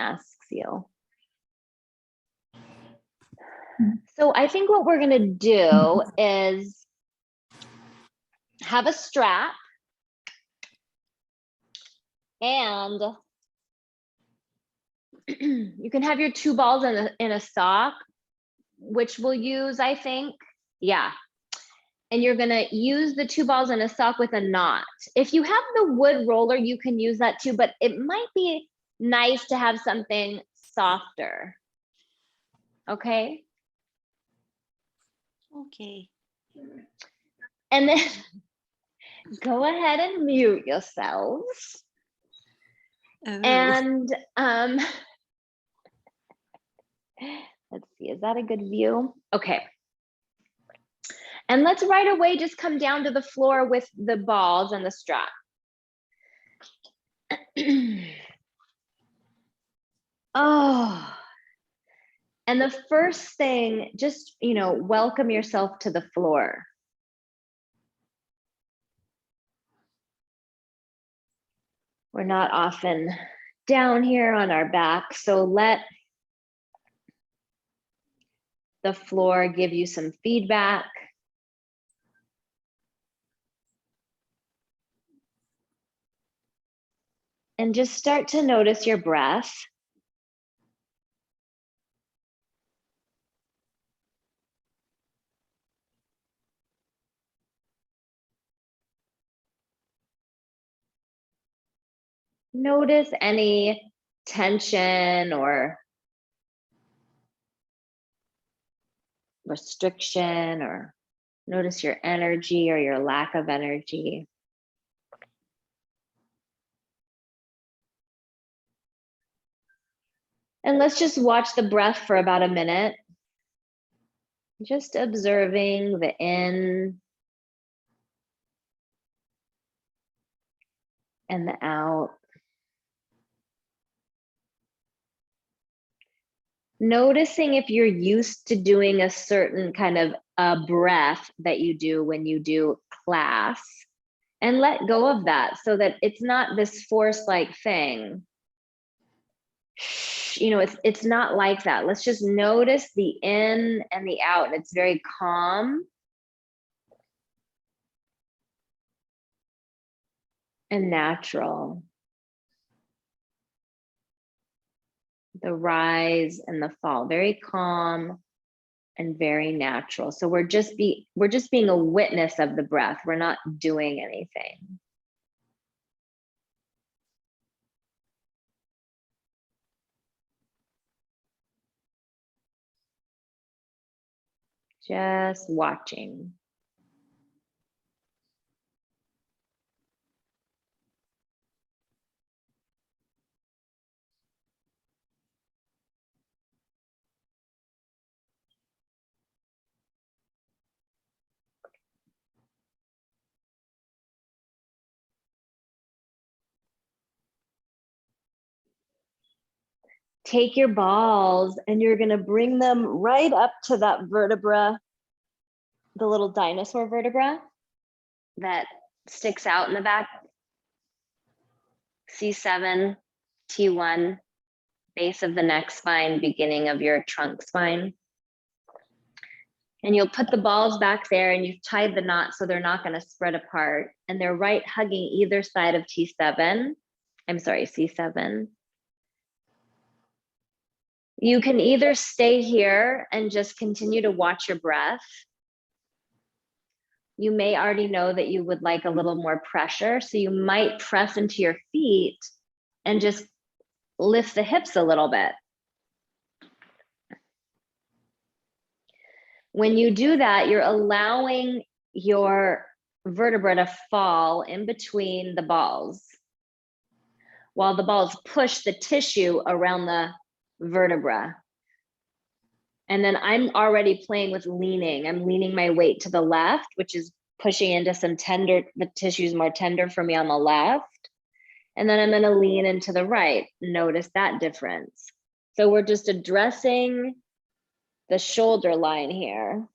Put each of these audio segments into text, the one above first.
asks you. So I think what we're going to do is have a strap, and you can have your 2 balls in a sock, which we'll use, I think. Yeah. And you're going to use the 2 balls in a sock with a knot. If you have the wood roller, you can use that too, but it might be nice to have something softer. Okay. Okay. And then go ahead and mute yourselves. Oh. And let's see, is that a good view? Okay. And let's right away just come down to the floor with the balls and the strap. Oh, and the first thing, just, you know, welcome yourself to the floor. We're not often down here on our back, so let the floor give you some feedback. And just start to notice your breath. Notice any tension or restriction, or notice your energy or your lack of energy. And let's just watch the breath for about a minute. Just observing the in and the out. Noticing if you're used to doing a certain kind of breath that you do when you do class, and let go of that so that it's not this force-like thing. You know, it's not like that. Let's just notice the in and the out. It's very calm and natural. The rise and the fall, very calm and very natural. So we're just being a witness of the breath. We're not doing anything. Just watching. Take your balls and you're going to bring them right up to that vertebra, the little dinosaur vertebra that sticks out in the back. C7, T1, base of the neck spine, beginning of your trunk spine. And you'll put the balls back there, and you've tied the knot so they're not going to spread apart. And they're right hugging either side of T7. I'm sorry, C7. You can either stay here and just continue to watch your breath. You may already know that you would like a little more pressure, so you might press into your feet and just lift the hips a little bit. When you do that, you're allowing your vertebra to fall in between the balls, while the balls push the tissue around the vertebra. And then I'm already playing with leaning. I'm leaning my weight to the left, which is pushing into some tender, the tissue's more tender for me on the left. And then I'm gonna lean into the right. Notice that difference. So we're just addressing the shoulder line here.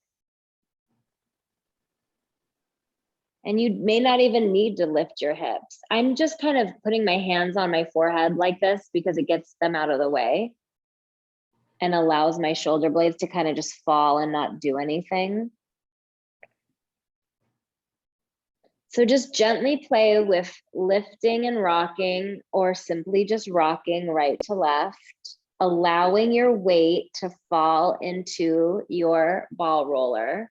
And you may not even need to lift your hips. I'm just kind of putting my hands on my forehead like this because it gets them out of the way and allows my shoulder blades to kind of just fall and not do anything. So just gently play with lifting and rocking, or simply just rocking right to left, allowing your weight to fall into your ball roller.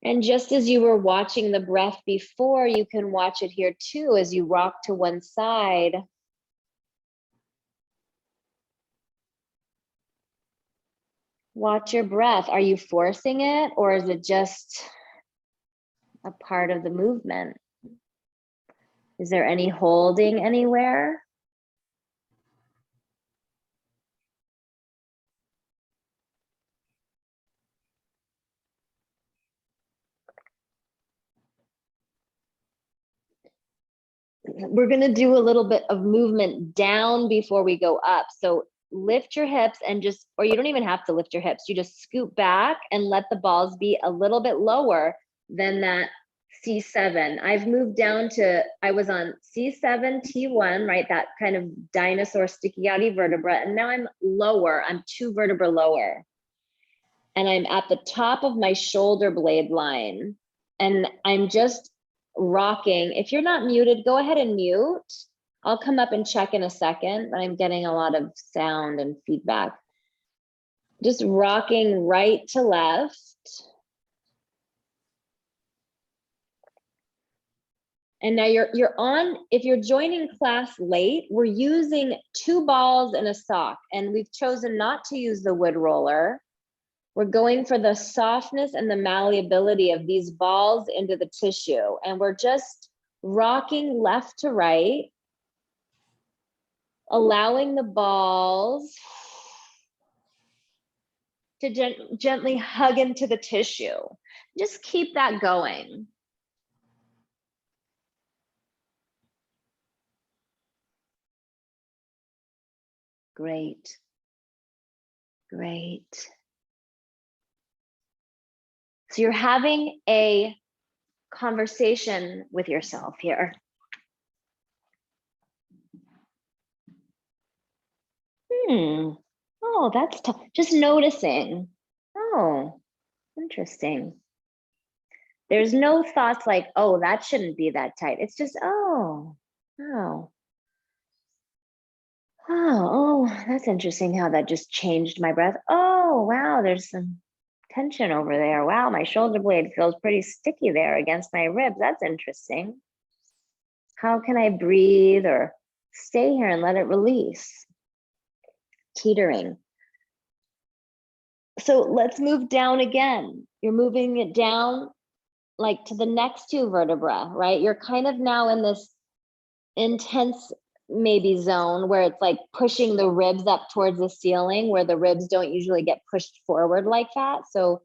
And just as you were watching the breath before, you can watch it here too as you rock to one side. Watch your breath. Are you forcing it, or is it just a part of the movement? Is there any holding anywhere? We're going to do a little bit of movement down before we go up. So lift your hips and just, or you don't even have to lift your hips. You just scoot back and let the balls be a little bit lower than that C7. I've moved down to, I was on C7, T1, right? That kind of dinosaur sticky outy vertebra. And now I'm lower, I'm 2 vertebra lower. And I'm at the top of my shoulder blade line. And I'm just rocking. If you're not muted, go ahead and mute. I'll come up and check in a second, but I'm getting a lot of sound and feedback. Just rocking right to left. And now you're on, if you're joining class late, we're using 2 balls and a sock, and we've chosen not to use the wood roller. We're going for the softness and the malleability of these balls into the tissue. And we're just rocking left to right, allowing the balls to gently hug into the tissue. Just keep that going. Great. Great. So you're having a conversation with yourself here. Oh, that's tough. Just noticing. Oh, interesting. There's no thoughts like, oh, that shouldn't be that tight. It's just, oh, that's interesting how that just changed my breath. Oh, wow, there's some tension over there. Wow, my shoulder blade feels pretty sticky there against my ribs. That's interesting. How can I breathe or stay here and let it release? Teetering. So let's move down again. You're moving it down like to the next 2 vertebrae, right? You're kind of now in this intense maybe zone where it's like pushing the ribs up towards the ceiling, where the ribs don't usually get pushed forward like that. So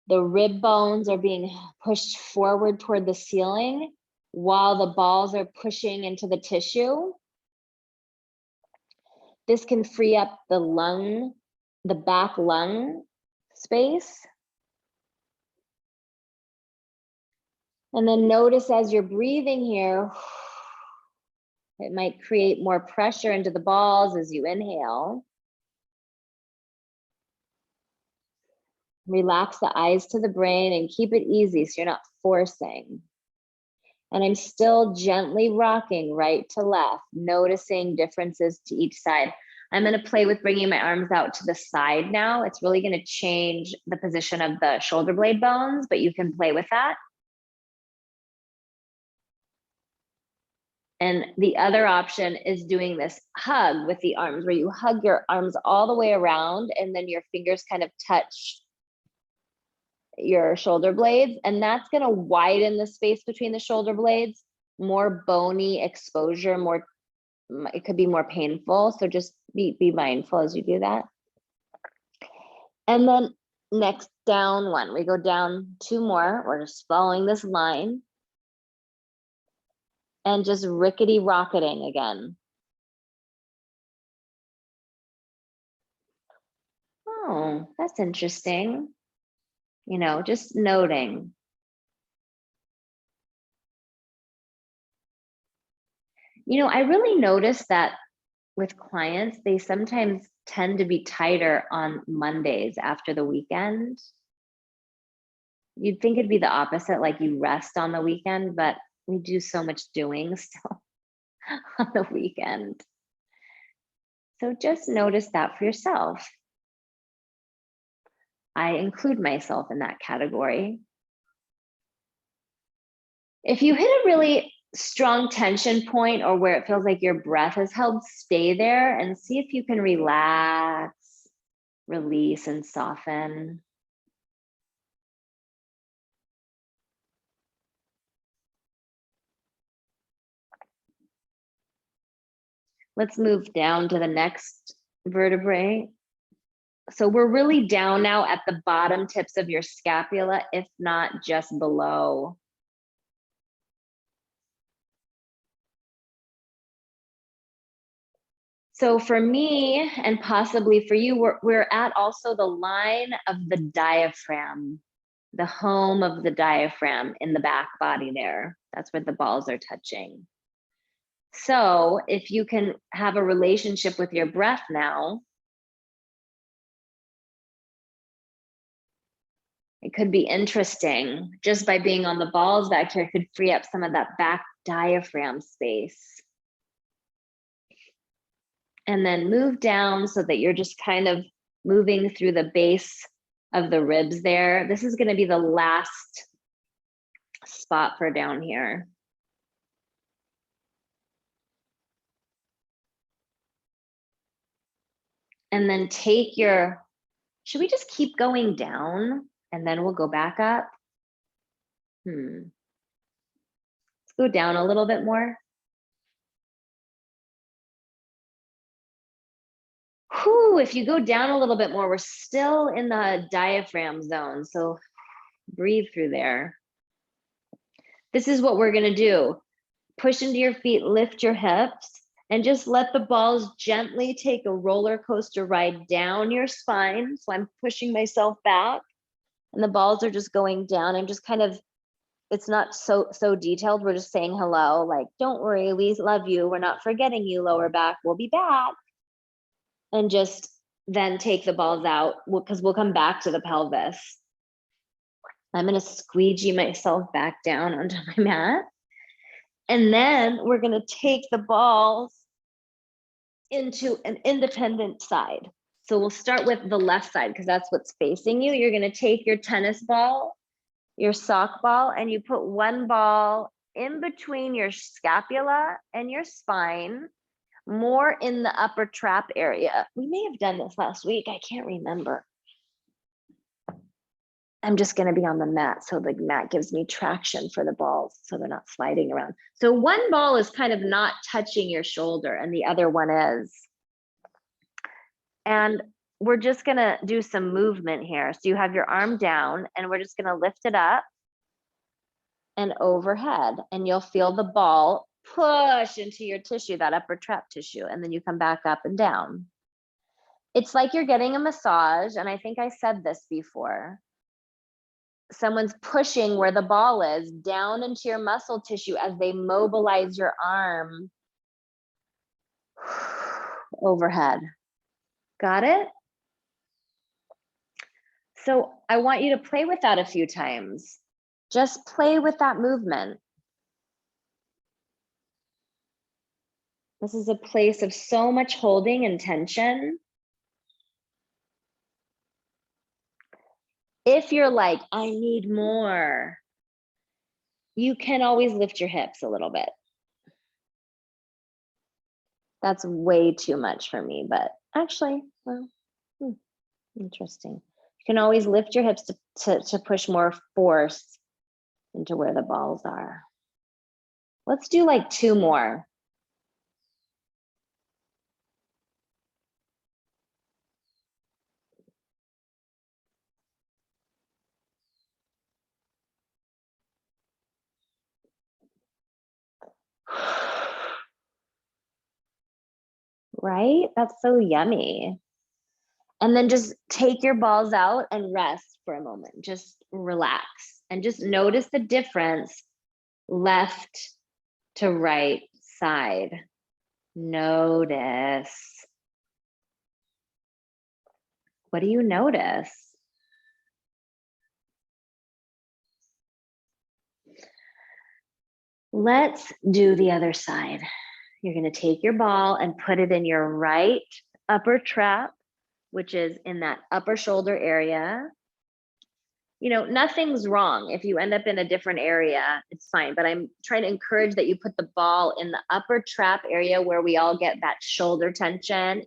the rib bones are being pushed forward toward the ceiling while the balls are pushing into the tissue. This can free up the lung, the back lung space. And then notice as you're breathing here, it might create more pressure into the balls as you inhale. Relax the eyes to the brain and keep it easy so you're not forcing. And I'm still gently rocking right to left, noticing differences to each side. I'm going to play with bringing my arms out to the side now. It's really going to change the position of the shoulder blade bones, but you can play with that. And the other option is doing this hug with the arms, where you hug your arms all the way around and then your fingers kind of touch your shoulder blades. And that's going to widen the space between the shoulder blades, more bony exposure, more, it could be more painful. So just be mindful as you do that. And then next down one, we go down 2 more. We're just following this line. And just rickety rocketing again. Oh, that's interesting. You know, just noting. You know, I really noticed that with clients, they sometimes tend to be tighter on Mondays after the weekend. You'd think it'd be the opposite, like you rest on the weekend, but we do so much doing still on the weekend. So just notice that for yourself. I include myself in that category. If you hit a really strong tension point or where it feels like your breath is held, stay there and see if you can relax, release, and soften. Let's move down to the next vertebrae. So we're really down now at the bottom tips of your scapula, if not just below. So for me, and possibly for you, we're at also the line of the diaphragm, the home of the diaphragm in the back body there. That's where the balls are touching. So if you can have a relationship with your breath now, it could be interesting. Just by being on the balls back here could free up some of that back diaphragm space. And then move down so that you're just kind of moving through the base of the ribs there. This is going to be the last spot for down here. And then take your, should we just keep going down and then we'll go back up? Let's go down a little bit more. Whew, if you go down a little bit more, we're still in the diaphragm zone. So breathe through there. This is what we're gonna do. Push into your feet, lift your hips, and just let the balls gently take a roller coaster ride down your spine. So I'm pushing myself back and the balls are just going down. I'm just kind of, it's not so detailed. We're just saying hello, like, don't worry, we love you. We're not forgetting you, lower back, we'll be back. And just then take the balls out because we'll come back to the pelvis. I'm gonna squeegee myself back down onto my mat. And then we're gonna take the balls into an independent side. So we'll start with the left side because that's what's facing you. You're gonna take your tennis ball, your sock ball, and you put one ball in between your scapula and your spine, more in the upper trap area. We may have done this last week, I can't remember. I'm just gonna be on the mat so the mat gives me traction for the balls so they're not sliding around. So one ball is kind of not touching your shoulder and the other one is. And we're just gonna do some movement here. So you have your arm down and we're just gonna lift it up and overhead and you'll feel the ball push into your tissue, that upper trap tissue, and then you come back up and down. It's like you're getting a massage, and I think I said this before. Someone's pushing where the ball is down into your muscle tissue as they mobilize your arm overhead. Got it? So I want you to play with that a few times. Just play with that movement. This is a place of so much holding and tension. If you're like, I need more, you can always lift your hips a little bit. That's way too much for me, but actually, well, interesting. You can always lift your hips to push more force into where the balls are. Let's do like 2 more. Right? That's so yummy. And then just take your balls out and rest for a moment. Just relax and just notice the difference left to right side. Notice. What do you notice? Let's do the other side. You're going to take your ball and put it in your right upper trap, which is in that upper shoulder area. You know, nothing's wrong. If you end up in a different area, it's fine. But I'm trying to encourage that you put the ball in the upper trap area where we all get that shoulder tension,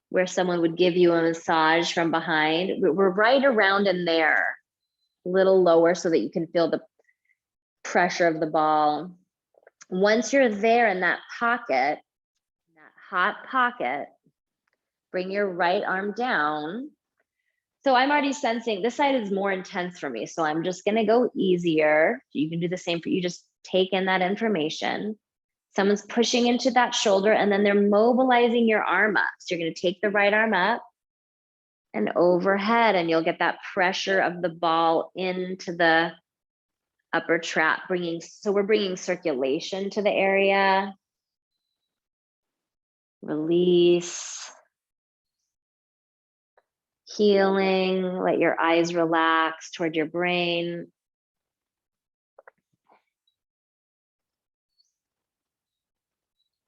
where someone would give you a massage from behind. We're right around in there, a little lower so that you can feel the pressure of the ball. Once you're there in that pocket, that hot pocket, bring your right arm down. So I'm already sensing this side is more intense for me. So I'm just going to go easier. You can do the same for you. Just take in that information. Someone's pushing into that shoulder and then they're mobilizing your arm up. So you're going to take the right arm up and overhead, and you'll get that pressure of the ball into the upper trap, so we're bringing circulation to the area. Release. Healing, let your eyes relax toward your brain.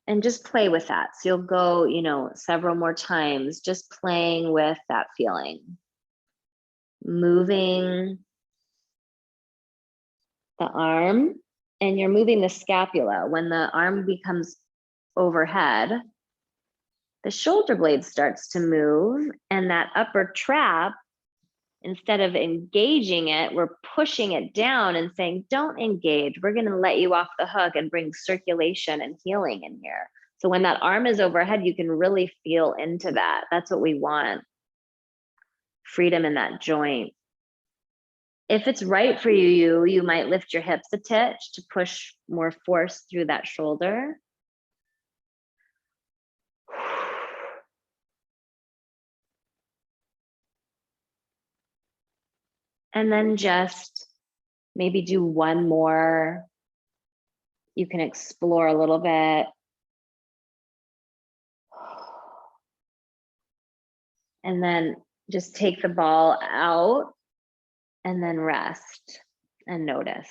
And just play with that. So you'll go, you know, several more times, just playing with that feeling. Moving the arm, and you're moving the scapula. When the arm becomes overhead, the shoulder blade starts to move, and that upper trap, instead of engaging it, we're pushing it down and saying, don't engage. We're going to let you off the hook and bring circulation and healing in here. So when that arm is overhead, you can really feel into that. That's what we want. Freedom in that joint. If it's right for you, you might lift your hips a titch to push more force through that shoulder. And then just maybe do one more. You can explore a little bit. And then just take the ball out and then rest and notice.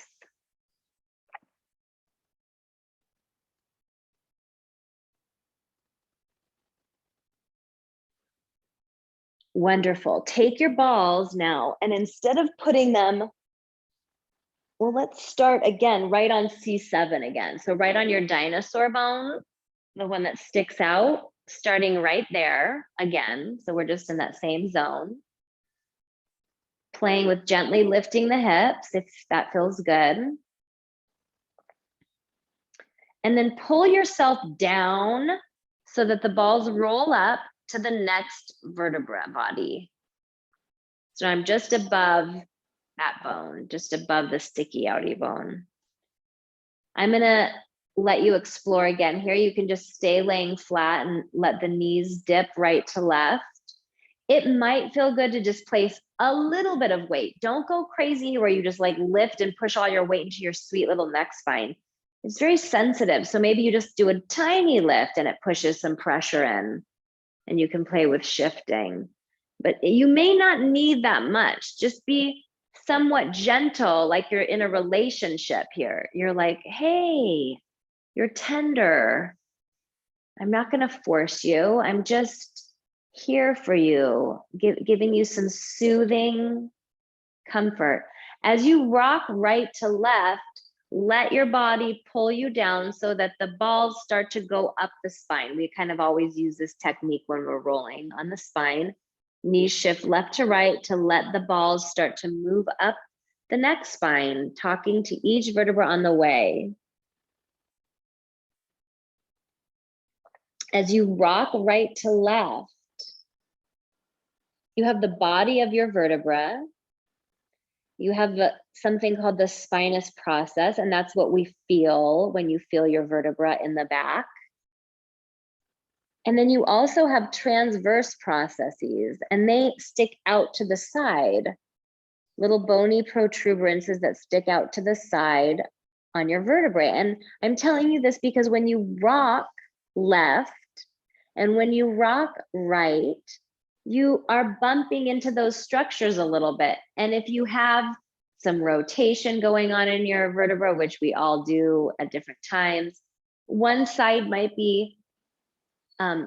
Wonderful. Take your balls now, and instead of putting them, well, let's start again right on C7 again. So right on your dinosaur bone, the one that sticks out, starting right there again. So we're just in that same zone. Playing with gently lifting the hips if that feels good. And then pull yourself down so that the balls roll up to the next vertebra body. So I'm just above that bone, just above the sticky outy bone. I'm gonna let you explore again. Here you can just stay laying flat and let the knees dip right to left. It might feel good to just place a little bit of weight. Don't go crazy where you just like lift and push all your weight into your sweet little neck spine. It's very sensitive. So maybe you just do a tiny lift and it pushes some pressure in, and you can play with shifting. But you may not need that much. Just be somewhat gentle, like you're in a relationship here. You're like, hey, you're tender. I'm not going to force you. I'm just here for you, giving you some soothing comfort. As you rock right to left, let your body pull you down so that the balls start to go up the spine. We kind of always use this technique when we're rolling on the spine. Knees shift left to right to let the balls start to move up the neck spine, talking to each vertebra on the way. As you rock right to left, you have the body of your vertebra. You have something called the spinous process, and that's what we feel when you feel your vertebra in the back. And then you also have transverse processes, and they stick out to the side, little bony protuberances that stick out to the side on your vertebrae. And I'm telling you this because when you rock left and when you rock right, you are bumping into those structures a little bit. And if you have some rotation going on in your vertebra, which we all do at different times, one side might be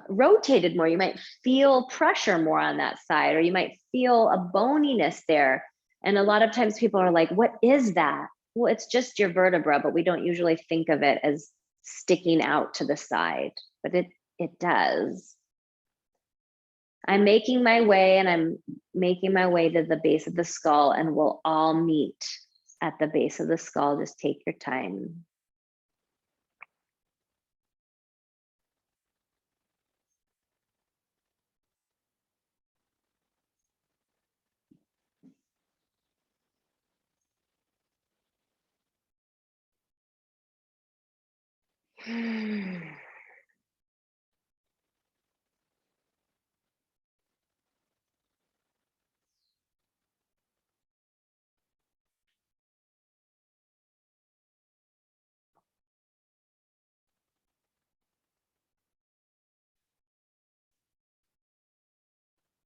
rotated more. You might feel pressure more on that side, or you might feel a boniness there. And a lot of times people are like, what is that? Well, it's just your vertebra, but we don't usually think of it as sticking out to the side, but it does. I'm making my way, and I'm making my way to the base of the skull, and we'll all meet at the base of the skull. Just take your time.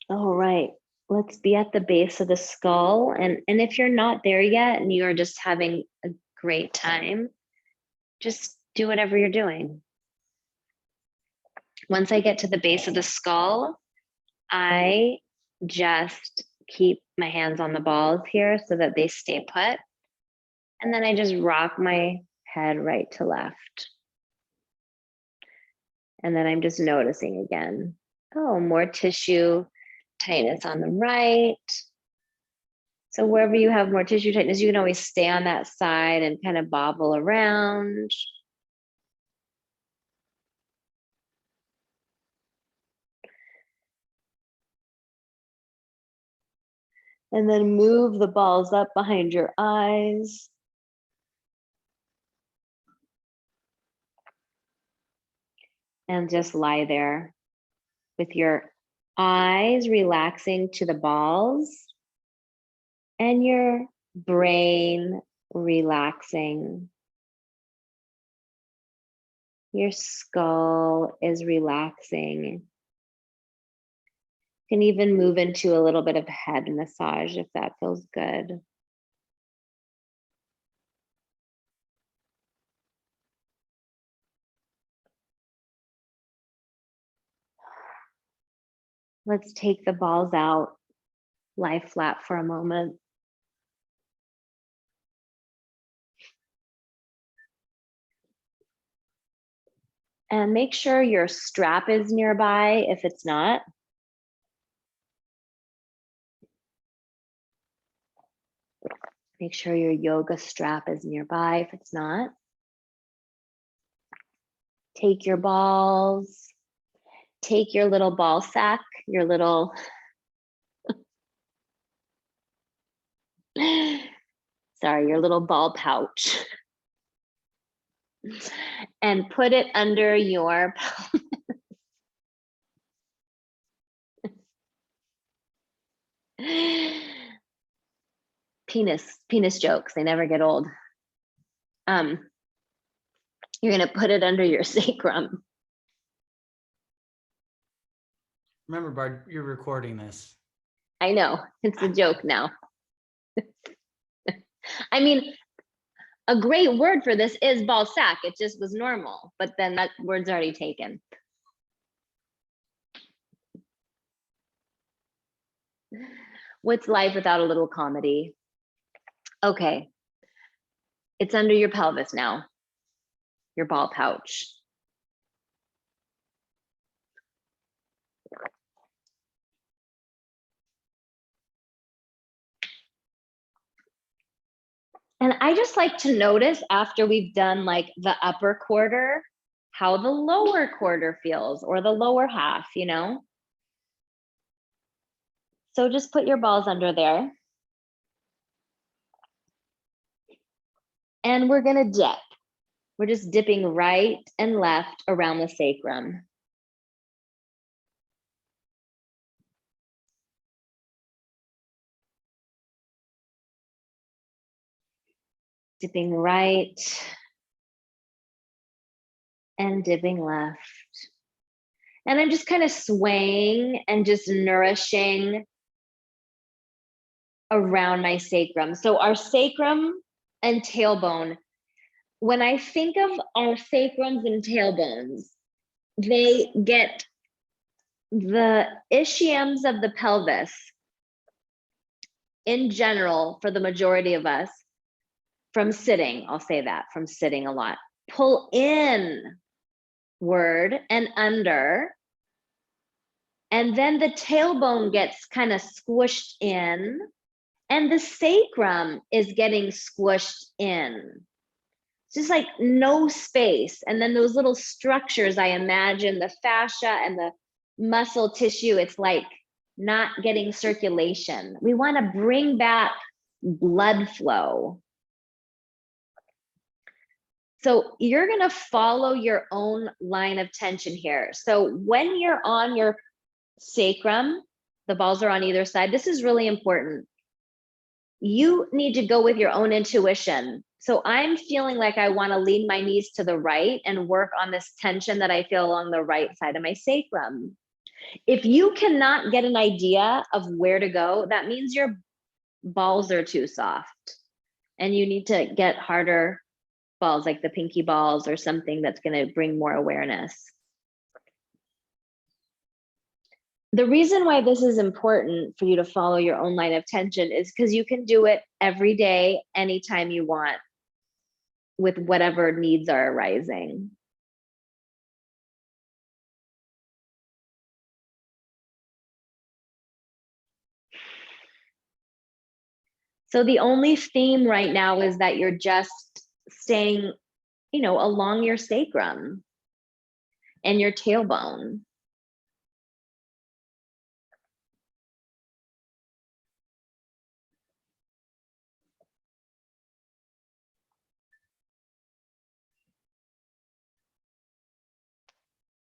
All right, let's be at the base of the skull. And if you're not there yet and you're just having a great time, just do whatever you're doing. Once I get to the base of the skull, I just keep my hands on the balls here so that they stay put. And then I just rock my head right to left. And then I'm just noticing again, oh, more tissue tightness on the right. So wherever you have more tissue tightness, you can always stay on that side and kind of bobble around. And then move the balls up behind your eyes. And just lie there with your eyes relaxing to the balls and your brain relaxing. Your skull is relaxing. You can even move into a little bit of head massage if that feels good. Let's take the balls out, lie flat for a moment. And make sure your strap is nearby if it's not. Make sure your yoga strap is nearby if it's not. Take your balls, take your little ball sack, your little, sorry, your little ball pouch, and put it under your penis jokes, they never get old. You're gonna put it under your sacrum. Remember, Bard, you're recording this. I know, it's a joke now. I mean, a great word for this is ball sack. It just was normal, but then that word's already taken. What's life without a little comedy? Okay, it's under your pelvis now, your ball pouch. And I just like to notice after we've done like the upper quarter, how the lower quarter feels, or the lower half, you know? So just put your balls under there. And we're gonna dip. We're just dipping right and left around the sacrum. Dipping right and dipping left. And I'm just kind of swaying and just nourishing around my sacrum. So our sacrum and tailbone, when I think of our sacrums and tailbones, they get the ischiums of the pelvis in general, for the majority of us, from sitting, I'll say that, from sitting a lot, pull in word and under, and then the tailbone gets kind of squished in, and the sacrum is getting squished in. It's just like no space. And then those little structures, I imagine the fascia and the muscle tissue, it's like not getting circulation. We want to bring back blood flow. So you're going to follow your own line of tension here. So when you're on your sacrum, the balls are on either side. This is really important. You need to go with your own intuition. So I'm feeling like I want to lean my knees to the right and work on this tension that I feel along the right side of my sacrum. If you cannot get an idea of where to go, that means your balls are too soft and you need to get harder balls, like the pinky balls or something that's going to bring more awareness. The reason why this is important for you to follow your own line of tension is because you can do it every day, anytime you want, with whatever needs are arising. So the only theme right now is that you're just staying, you know, along your sacrum and your tailbone.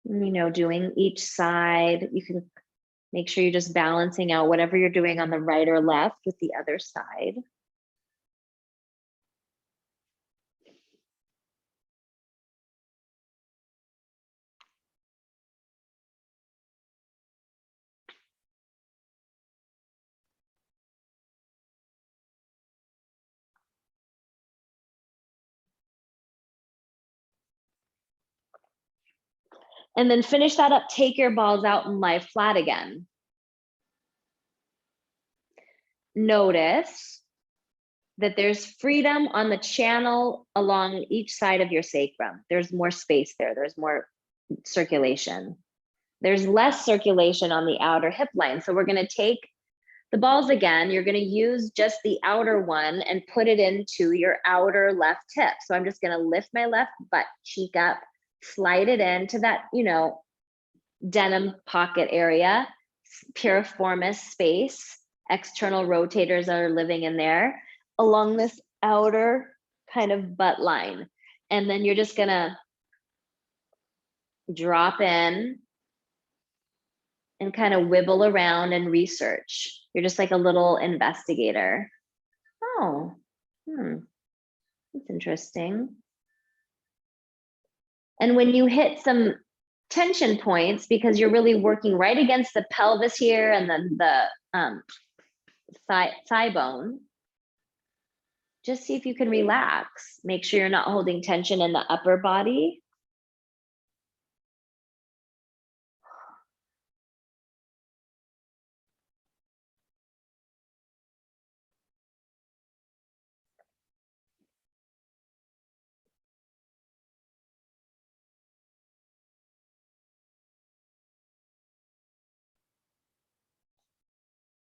You know, doing each side, you can make sure you're just balancing out whatever you're doing on the right or left with the other side. And then finish that up, take your balls out and lie flat again. Notice that there's freedom on the channel along each side of your sacrum. There's more space there, there's more circulation. There's less circulation on the outer hip line. So we're gonna take the balls again, you're gonna use just the outer one and put it into your outer left hip. So I'm just gonna lift my left butt cheek up, slide it into that, you know, denim pocket area, piriformis space, external rotators are living in there along this outer kind of butt line. And then you're just gonna drop in and kind of wibble around and research. You're just like a little investigator. Oh, that's interesting. And when you hit some tension points, because you're really working right against the pelvis here and then the thigh bone, just see if you can relax. Make sure you're not holding tension in the upper body.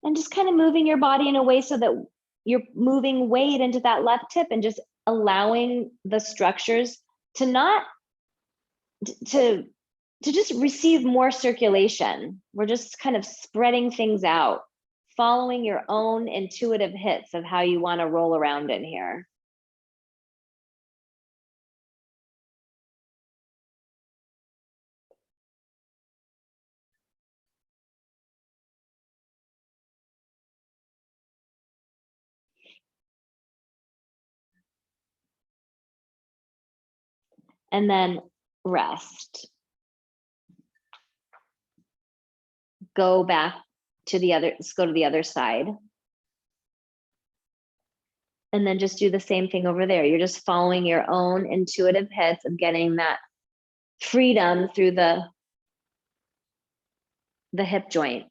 And just kind of moving your body in a way so that you're moving weight into that left hip and just allowing the structures to not to just receive more circulation. We're just kind of spreading things out, following your own intuitive hits of how you want to roll around in here. and then rest. Go back to the other, let's go to the other side. And then just do the same thing over there. You're just following your own intuitive hits of getting that freedom through the hip joint.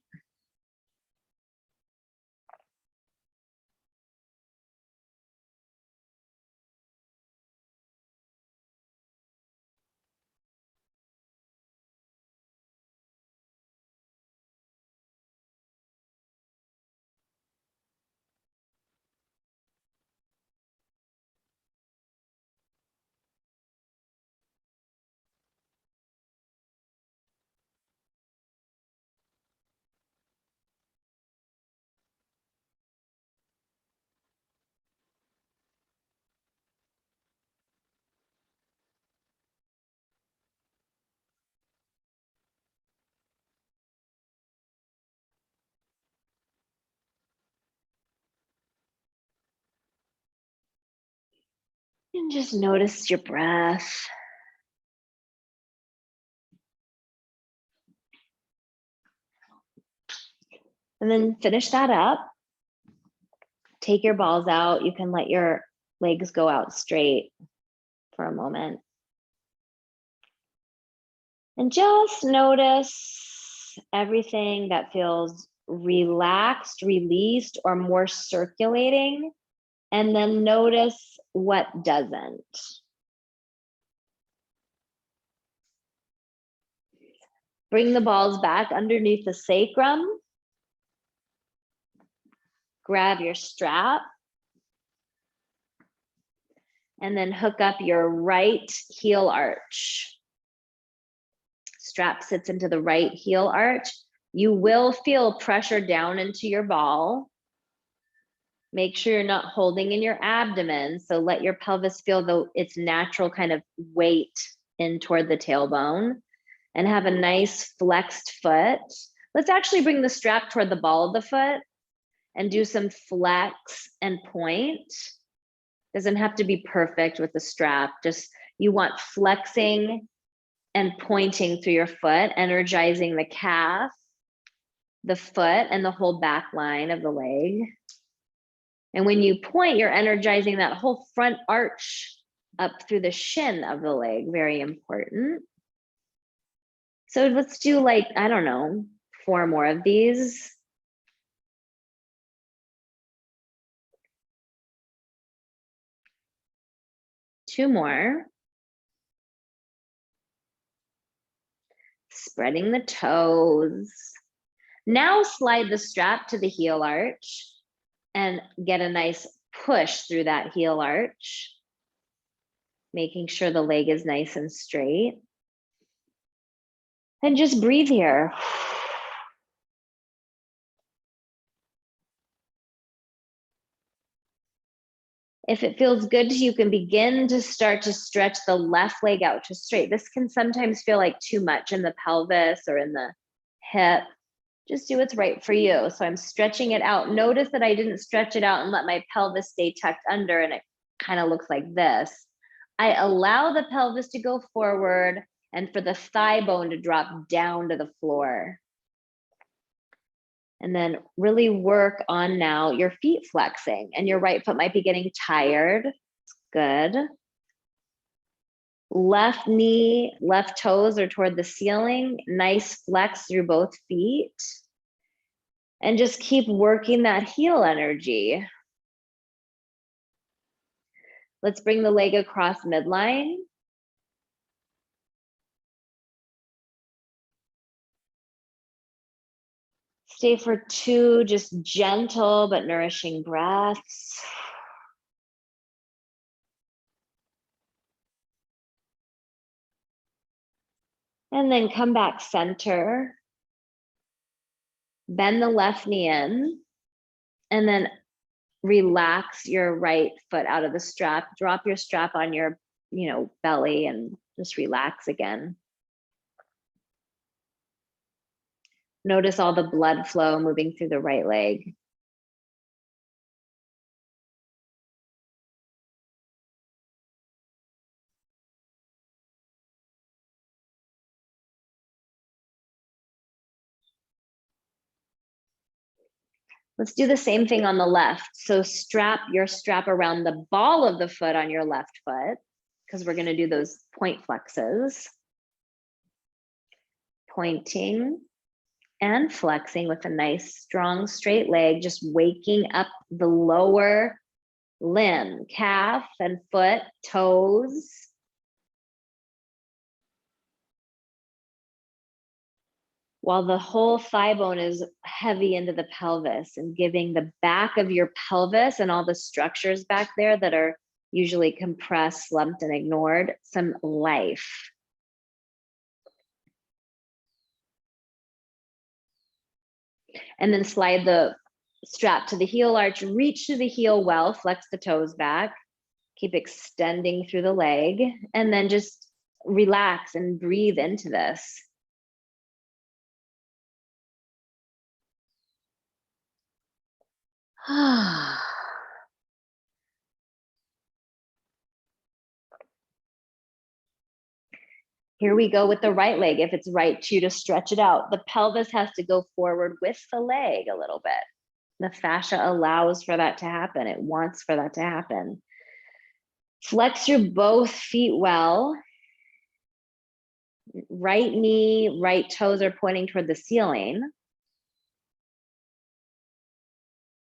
And just notice your breath. And then finish that up. Take your balls out. You can let your legs go out straight for a moment. And just notice everything that feels relaxed, released, or more circulating. And then notice what doesn't. Bring the balls back underneath the sacrum. Grab your strap. And then hook up your right heel arch. Strap sits into the right heel arch. You will feel pressure down into your ball. Make sure you're not holding in your abdomen. So let your pelvis feel its natural kind of weight in toward the tailbone, and have a nice flexed foot. Let's actually bring the strap toward the ball of the foot and do some flex and point. Doesn't have to be perfect with the strap. Just, you want flexing and pointing through your foot, energizing the calf, the foot, and the whole back line of the leg. And when you point, you're energizing that whole front arch up through the shin of the leg. Very important. So let's do, like, I don't know, 4 more of these. Two more. Spreading the toes. Now slide the strap to the heel arch and get a nice push through that heel arch, making sure the leg is nice and straight. And just breathe here. If it feels good to you, can begin to start to stretch the left leg out to straight. This can sometimes feel like too much in the pelvis or in the hip. Just do what's right for you. So I'm stretching it out. Notice that I didn't stretch it out and let my pelvis stay tucked under and it kind of looks like this. I allow the pelvis to go forward and for the thigh bone to drop down to the floor. And then really work on now your feet flexing, and your right foot might be getting tired. Good. Left knee, left toes are toward the ceiling. Nice flex through both feet. And just keep working that heel energy. Let's bring the leg across midline. Stay for 2 just gentle but nourishing breaths. And then come back center. Bend the left knee in. And then relax your right foot out of the strap. Drop your strap on your, belly and just relax again. Notice all the blood flow moving through the right leg. Let's do the same thing on the left. So strap your strap around the ball of the foot on your left foot, because we're going to do those point flexes. Pointing and flexing with a nice, strong, straight leg, just waking up the lower limb, calf and foot, toes. While the whole thigh bone is heavy into the pelvis and giving the back of your pelvis and all the structures back there that are usually compressed, slumped, and ignored some life. And then slide the strap to the heel arch, reach to the heel well, flex the toes back, keep extending through the leg, and then just relax and breathe into this. Here we go with the right leg. If it's right to you to stretch it out, the pelvis has to go forward with the leg a little bit. The fascia allows for that to happen. It wants for that to happen. Flex your both feet well. Right knee, right toes are pointing toward the ceiling.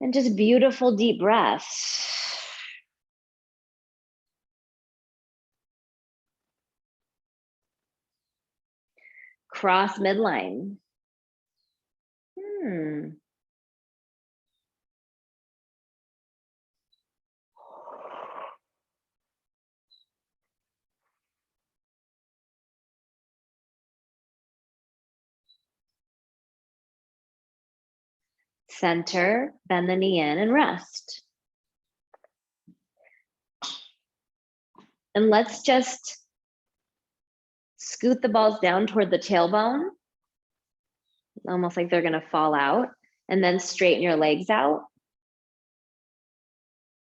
And just beautiful deep breaths. Cross midline. Center, bend the knee in and rest. And let's just scoot the balls down toward the tailbone, almost like they're going to fall out, and then straighten your legs out.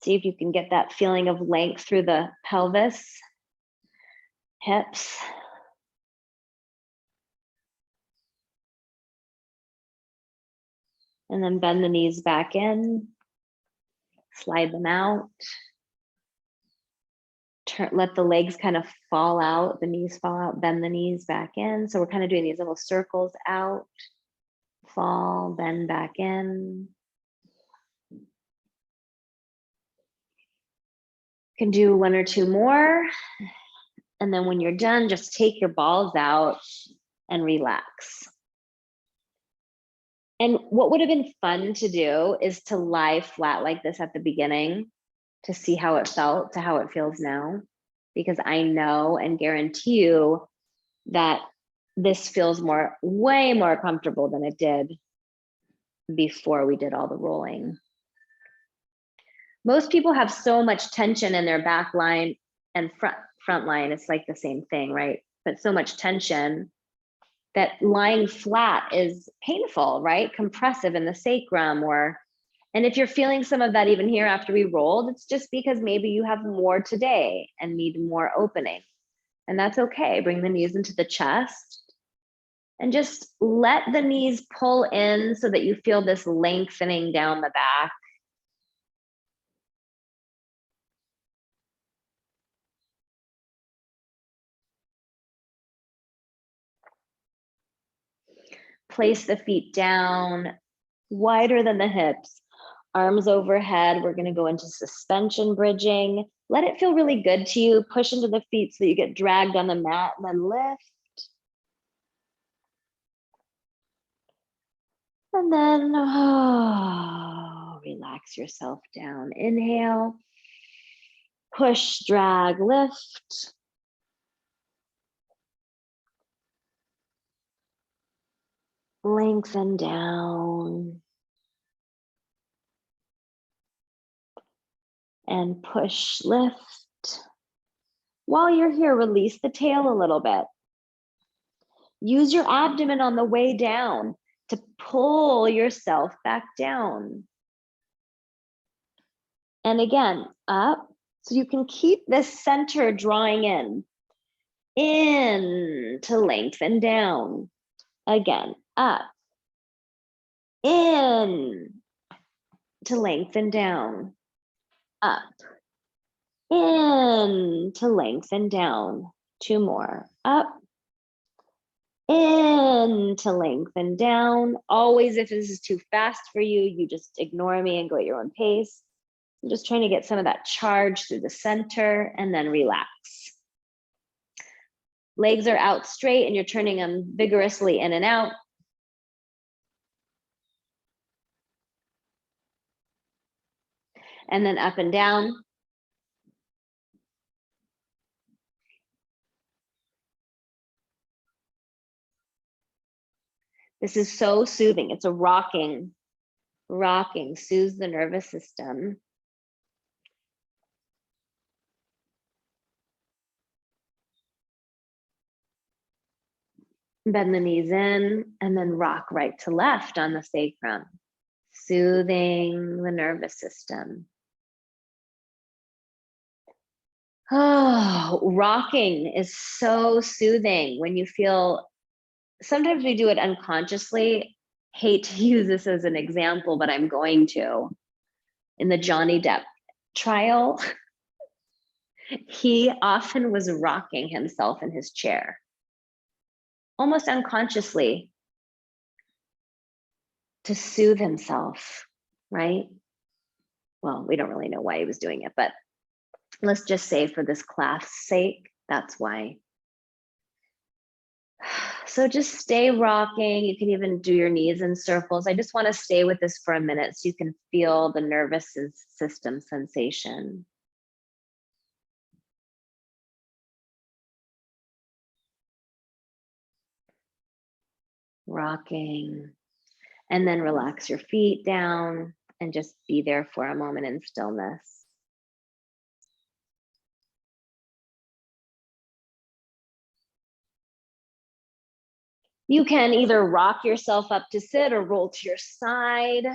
See if you can get that feeling of length through the pelvis, hips. And then bend the knees back in, slide them out. Let the legs kind of fall out, the knees fall out, bend the knees back in. So we're kind of doing these little circles out, fall, bend back in. You can do one or two more. And then when you're done, just take your balls out and relax. And what would have been fun to do is to lie flat like this at the beginning to see how it felt to how it feels now. Because I know and guarantee you that this feels way more comfortable than it did before we did all the rolling. Most people have so much tension in their back line and front line. It's like the same thing, right? But so much tension that lying flat is painful, right? Compressive in the sacrum and if you're feeling some of that even here after we rolled, it's just because maybe you have more today and need more opening. And that's okay. Bring the knees into the chest and just let the knees pull in so that you feel this lengthening down the back. Place the feet down, wider than the hips, arms overhead. We're going to go into suspension bridging. Let it feel really good to you. Push into the feet so that you get dragged on the mat, and then lift. And then relax yourself down. Inhale, push, drag, lift. Lengthen down. And push, lift. While you're here, release the tail a little bit. Use your abdomen on the way down to pull yourself back down. And again, up, so you can keep this center drawing in to lengthen down. Again, up, in, to lengthen down, up, in to lengthen down, 2 more, up, in to lengthen down. Always, if this is too fast for you, you just ignore me and go at your own pace. I'm just trying to get some of that charge through the center and then relax. Legs are out straight and you're turning them vigorously in and out. And then up and down. This is so soothing. It's a rocking, soothes the nervous system. Bend the knees in and then rock right to left on the sacrum, soothing the nervous system. Oh, rocking is so soothing when you feel, sometimes we do it unconsciously. Hate to use this as an example, but I'm going to. In the Johnny Depp trial, he often was rocking himself in his chair, almost unconsciously, to soothe himself, right? Well, we don't really know why he was doing it, but let's just say for this class sake, that's why. So just stay rocking. You can even do your knees in circles. I just want to stay with this for a minute so you can feel the nervous system sensation. Rocking. And then relax your feet down and just be there for a moment in stillness. You can either rock yourself up to sit or roll to your side.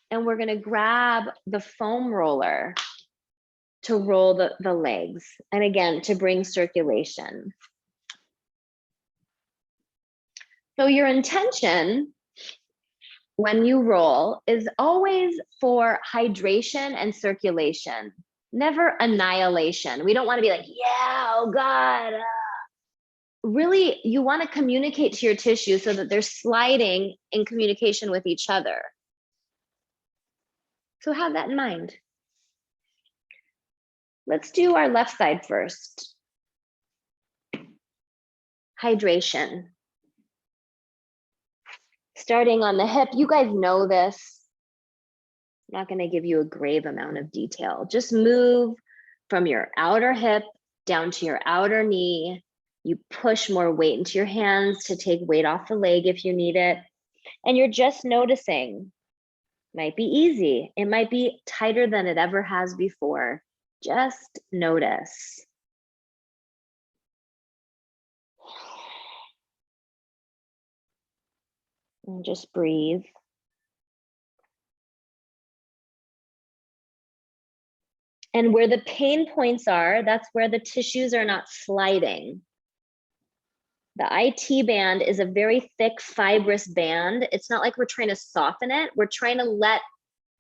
And we're gonna grab the foam roller to roll the legs. And again, to bring circulation. So your intention when you roll is always for hydration and circulation, never annihilation. We don't want to be like, yeah, oh God. Really, you want to communicate to your tissue so that they're sliding in communication with each other. So have that in mind. Let's do our left side first. Hydration. Starting on the hip, you guys know this. I'm not going to give you a grave amount of detail. Just move from your outer hip down to your outer knee. You push more weight into your hands to take weight off the leg if you need it. And you're just noticing. Might be easy. It might be tighter than it ever has before. Just notice. And just breathe. And where the pain points are, that's where the tissues are not sliding. The IT band is a very thick, fibrous band. It's not like we're trying to soften it. We're trying to let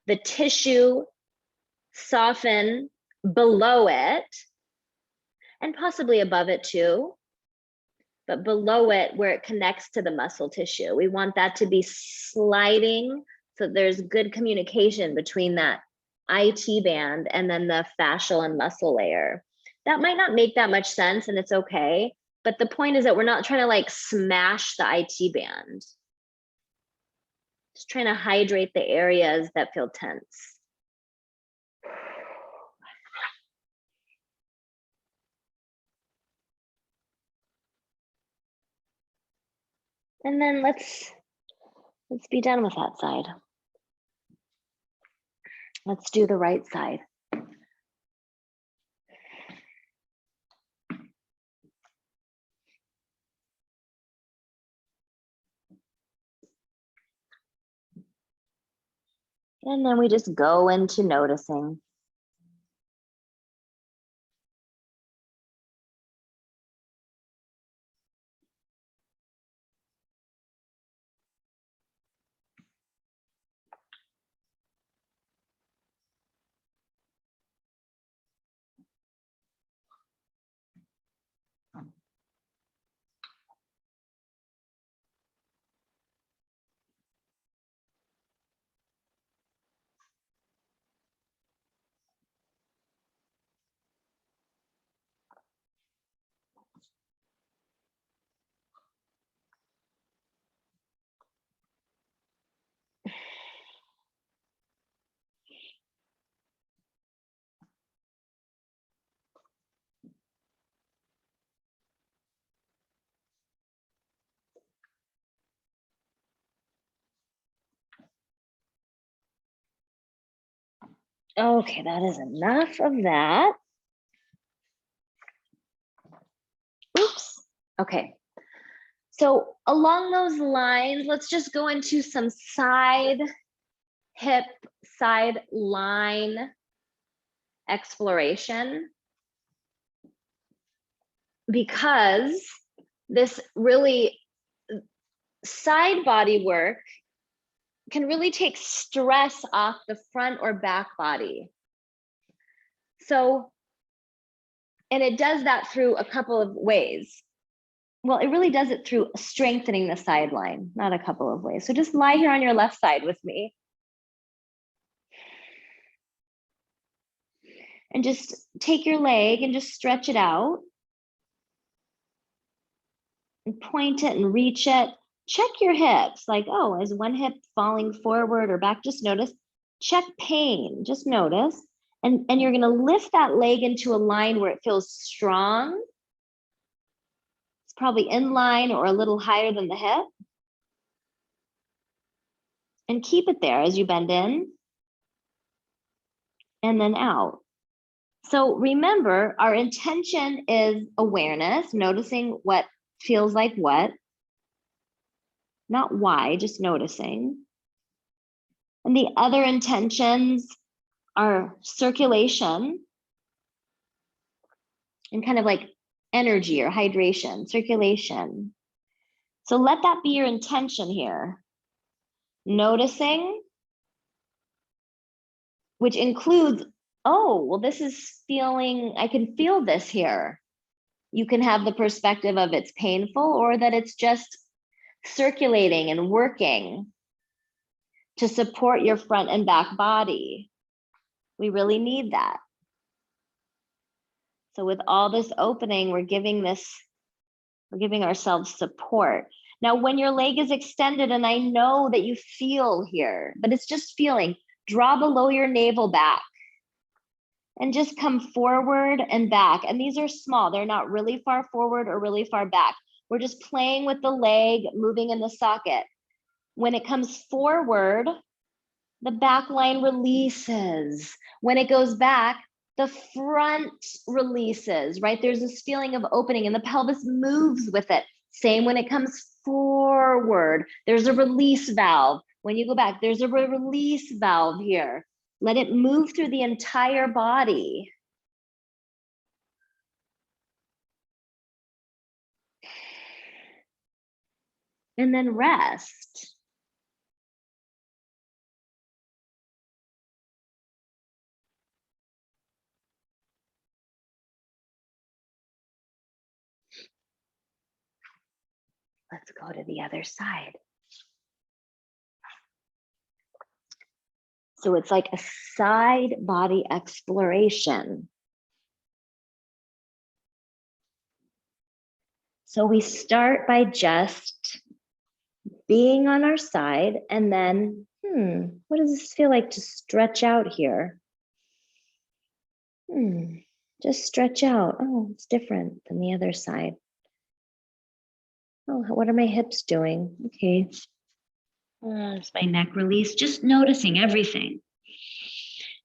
the tissue soften below it and possibly above it too, but below it where it connects to the muscle tissue. We want that to be sliding so there's good communication between that IT band and then the fascial and muscle layer. That might not make that much sense and it's okay, but the point is that we're not trying to like smash the IT band. Just trying to hydrate the areas that feel tense. And then let's be done with that side. Let's do the right side. And then we just go into noticing. Okay, that is enough of that. Oops. Okay. So along those lines, let's just go into some side hip, side line exploration, because this really side body work can really take stress off the front or back body. So, and it does that through a couple of ways. Well, it really does it through strengthening the sideline, not a couple of ways. So just lie here on your left side with me. And just take your leg and just stretch it out. And point it and reach it. Check your hips, like, oh, is one hip falling forward or back? Just notice. Check pain, just notice. And you're gonna lift that leg into a line where it feels strong. It's probably in line or a little higher than the hip. And keep it there as you bend in and then out. So remember, our intention is awareness, noticing what feels like what, not why, just noticing. And the other intentions are circulation and kind of like energy or hydration, circulation. So let that be your intention here. Noticing, which includes, oh, well, this is feeling, I can feel this here. You can have the perspective of it's painful or that it's just circulating and working to support your front and back body. We really need that. So with all this opening, we're giving ourselves support. Now, when your leg is extended, and I know that you feel here, but it's just feeling, draw below your navel back and just come forward and back. And these are small, they're not really far forward or really far back. We're just playing with the leg, moving in the socket. When it comes forward, the back line releases. When it goes back, the front releases, right? There's this feeling of opening and the pelvis moves with it. Same when it comes forward, there's a release valve. When you go back, there's a release valve here. Let it move through the entire body. And then rest. Let's go to the other side. So it's like a side body exploration. So we start by just being on our side and then, what does this feel like to stretch out here? Just stretch out. Oh, it's different than the other side. Oh, what are my hips doing? Okay. Is my neck released? Just noticing everything.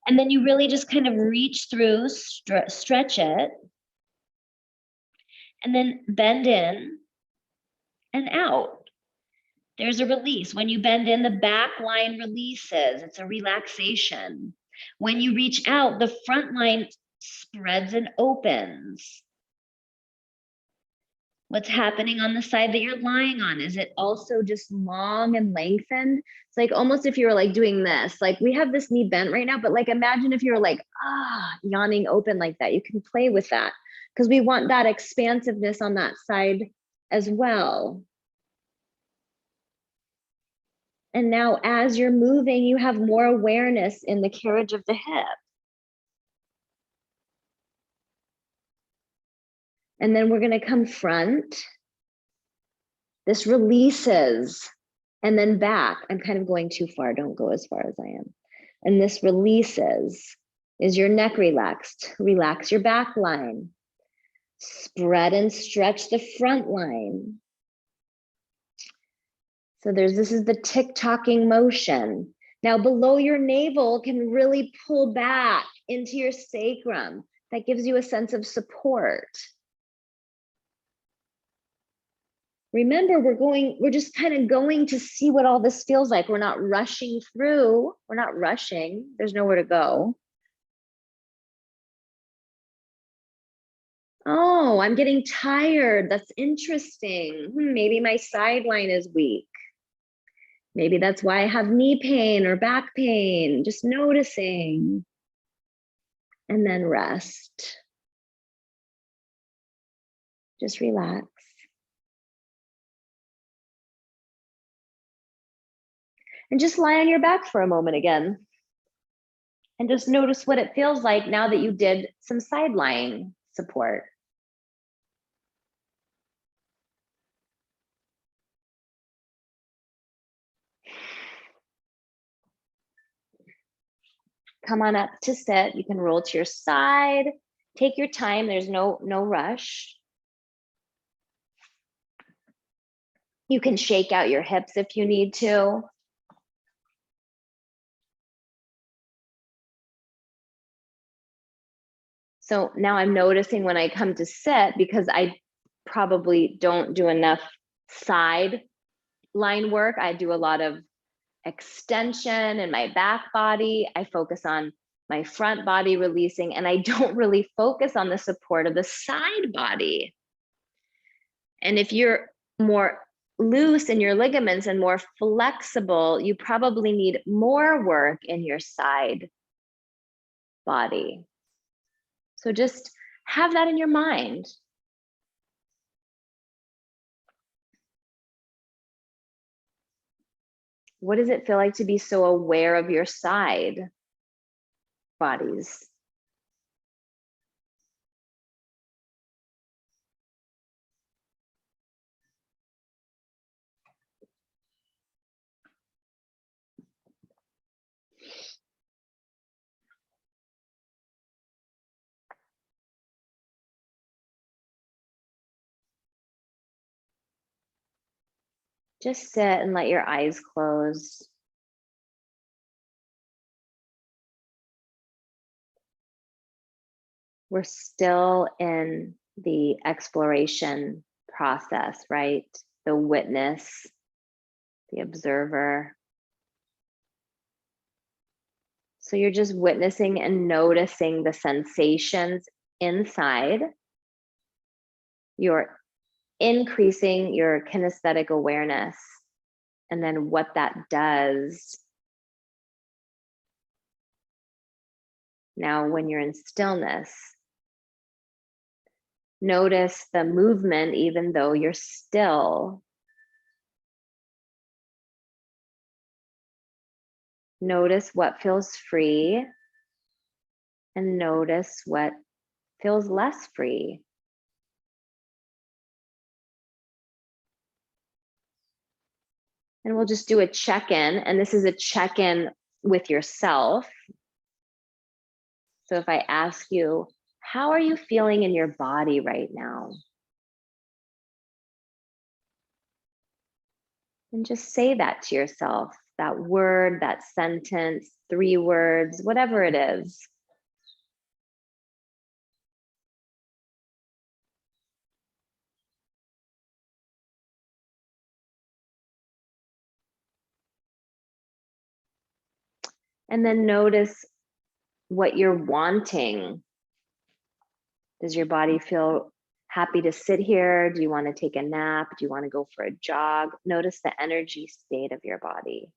And then you really just kind of reach through, stretch it, and then bend in and out. There's a release. When you bend in, the back line releases. It's a relaxation. When you reach out, the front line spreads and opens. What's happening on the side that you're lying on? Is it also just long and lengthened? It's like almost if you were like doing this, like we have this knee bent right now, but like imagine if you were like, yawning open like that. You can play with that because we want that expansiveness on that side as well. And now as you're moving, you have more awareness in the carriage of the hip. And then we're gonna come front. This releases and then back. I'm kind of going too far, don't go as far as I am. And this releases. Is your neck relaxed? Relax your back line. Spread and stretch the front line. So this is the tick-tocking motion. Now below your navel can really pull back into your sacrum. That gives you a sense of support. Remember, we're just kind of going to see what all this feels like. We're not rushing through. We're not rushing. There's nowhere to go. Oh, I'm getting tired. That's interesting. Maybe my sideline is weak. Maybe that's why I have knee pain or back pain. Just noticing. And then rest. Just relax. And just lie on your back for a moment again. And just notice what it feels like now that you did some side lying support. Come on up to sit. You can roll to your side. Take your time. There's no rush. You can shake out your hips if you need to. So now I'm noticing when I come to sit, because I probably don't do enough side line work. I do a lot of extension in my back body. I focus on my front body releasing, and I don't really focus on the support of the side body. And if you're more loose in your ligaments and more flexible, you probably need more work in your side body. So just have that in your mind. What does it feel like to be so aware of your side bodies? Just sit and let your eyes close. We're still in the exploration process, right? The witness, the observer. So you're just witnessing and noticing the sensations inside. You're increasing your kinesthetic awareness, and then what that does. Now, when you're in stillness, notice the movement even though you're still. Notice what feels free and notice what feels less free. And we'll just do a check-in, and this is a check-in with yourself. So if I ask you, how are you feeling in your body right now? And just say that to yourself, that word, that sentence, 3 words, whatever it is. And then notice what you're wanting. Does your body feel happy to sit here? Do you want to take a nap? Do you want to go for a jog? Notice the energy state of your body.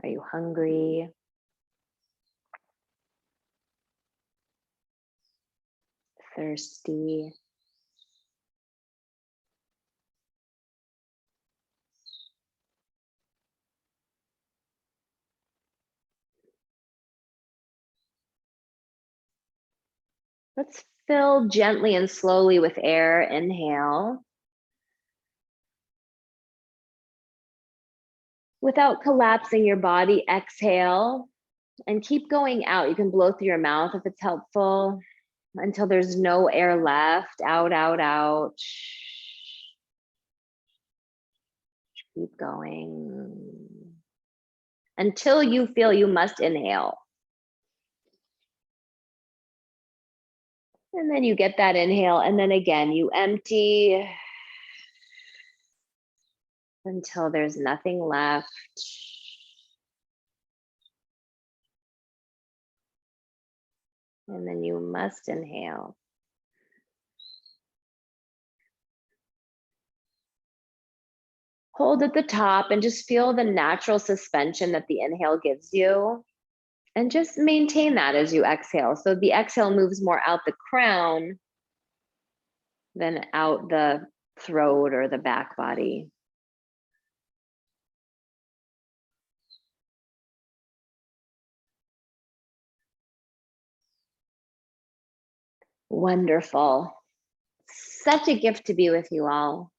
Are you hungry? Thirsty? Let's fill gently and slowly with air. Inhale. Without collapsing your body, exhale. And keep going out. You can blow through your mouth if it's helpful until there's no air left. Out, out, out. Keep going until you feel you must inhale. And then you get that inhale, and then again, you empty until there's nothing left. And then you must inhale. Hold at the top and just feel the natural suspension that the inhale gives you. And just maintain that as you exhale. So the exhale moves more out the crown than out the throat or the back body. Wonderful. Such a gift to be with you all.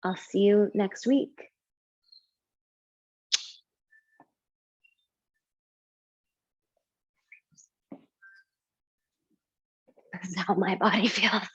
I'll see you next week. That's how my body feels.